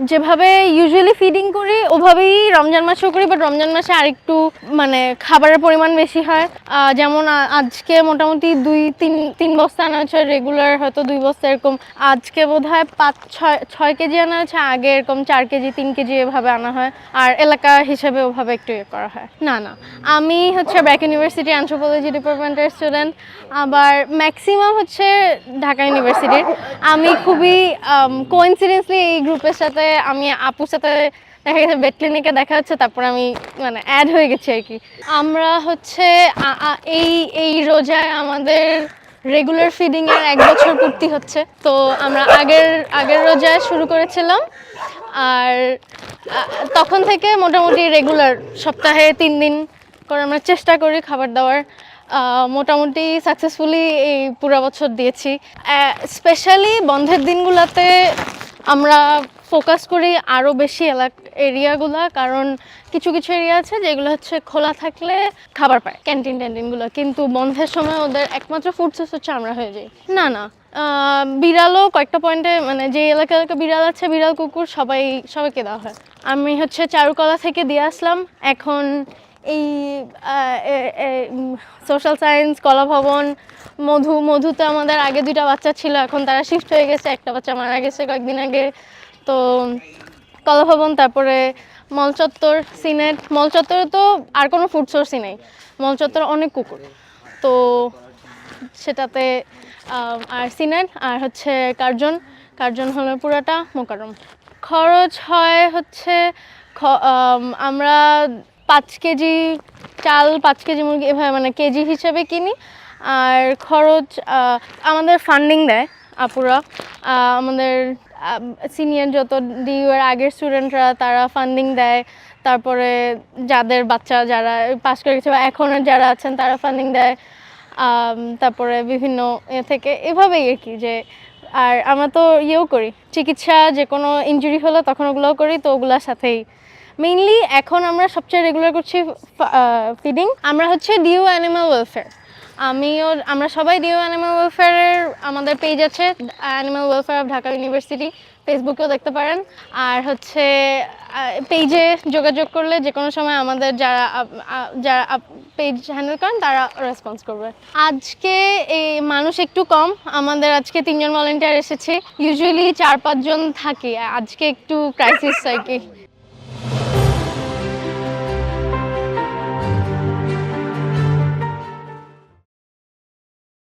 যেভাবে usually feeding করি ওভাবেই রমজান মাসেও করি, বাট রমজান মাসে আরেকটু মানে খাবারের পরিমাণ বেশি হয়। যেমন আজকে মোটামুটি 2-3 বস্তা আনা হচ্ছে, রেগুলার হয়তো 2 বস্তা এরকম। আজকে বোধহয় 5-6 কেজি আনা হচ্ছে, আগে এরকম 4 কেজি 3 কেজি এভাবে আনা হয়। আর এলাকা হিসেবে ওভাবে একটু করা হয়। না না, আমি হচ্ছে ব্র্যাক ইউনিভার্সিটি অ্যানথ্রোপোলজি ডিপার্টমেন্টের স্টুডেন্ট, আবার ম্যাক্সিমাম হচ্ছে ঢাকা ইউনিভার্সিটির। আমি খুবই কোইন্সিডেন্সলি এই গ্রুপের সাথে, আমি আপুর সাথে দেখা গেছে ভেট ক্লিনিকে দেখা হচ্ছে, তারপর আমি মানে অ্যাড হয়ে গেছি আর কি। আমরা হচ্ছে এই রোজায় আমাদের রেগুলার ফিডিংয়ের 1 বছর পূর্তি হচ্ছে। তো আমরা আগের রোজায় শুরু করেছিলাম, আর তখন থেকে মোটামুটি রেগুলার সপ্তাহে 3 দিন করে আমরা চেষ্টা করি খাবার দেওয়ার। মোটামুটি সাকসেসফুলি এই পুরো বছর দিয়েছি। স্পেশালি বন্ধের দিনগুলোতে আমরা ফোকাস করি আরও বেশি এরিয়াগুলো, কারণ কিছু কিছু এরিয়া আছে যেগুলো হচ্ছে খোলা থাকলে খাবার পায়, ক্যান্টিনগুলো, কিন্তু বন্ধের সময় ওদের একমাত্র ফুড সোর্স হচ্ছে আমরা হয়ে যাই। না না, বিড়ালও কয়েকটা পয়েন্টে, মানে যে এলাকা বিড়াল আছে, বিড়াল কুকুর সবাইকে দেওয়া হয়। আমি হচ্ছে চারুকলা থেকে দিয়ে আসলাম, এখন এই সোশ্যাল সায়েন্স, কলা ভবন, মধুতে আমাদের আগে 2টা বাচ্চা ছিল, এখন তারা শিফট হয়ে গেছে, একটা বাচ্চা মারা গেছে কয়েকদিন আগে। তো কলা ভবন, তারপরে মলচত্বর, সিনেট। মলচত্বরে তো আর কোনো ফুড সোর্সই নেই, মলচত্বর অনেক কুকুর, তো সেটাতে আর সিনেট, আর হচ্ছে কার্জন হলো পুরাটা মোকাররম। খরচ হয় হচ্ছে আমরা 5 কেজি চাল, 5 কেজি মুরগি এভাবে মানে কেজি হিসেবে কিনি। আর খরচ আমাদের ফান্ডিং দেয় আপুরা, আমাদের সিনিয়র যত ডিইউ এর আগের স্টুডেন্টরা তারা ফান্ডিং দেয়, তারপরে যাদের বাচ্চা যারা পাস করে গেছে বা এখনও যারা আছেন তারা ফান্ডিং দেয়, তারপরে বিভিন্ন থেকে এভাবেই আর কি। যে আর আমরা তো করি চিকিৎসা, যে কোনো ইনজুরি হলে তখন ওগুলোও করি, তো ওগুলোর সাথেই মেইনলি এখন আমরা সবচেয়ে রেগুলার করছি ফিডিং। আমরা হচ্ছে ডিইউ অ্যানিমাল ওয়েলফেয়ার, আমরা সবাই ডিইউ অ্যানিমাল ওয়েলফেয়ারের আমাদের পেজ আছে, animal welfare of Dhaka university, ফেসবুকেও দেখতে পারেন। আর হচ্ছে পেজে যোগাযোগ করলে যে কোনো সময় আমাদের যারা পেজ হ্যান্ডেল করেন তারা রেসপন্স করবে। আজকে এই মানুষ একটু কম, আমাদের আজকে 3 জন ভলান্টিয়ার এসেছে, ইউজুয়ালি 4-5 জন থাকি, আজকে একটু ক্রাইসিস আর কি।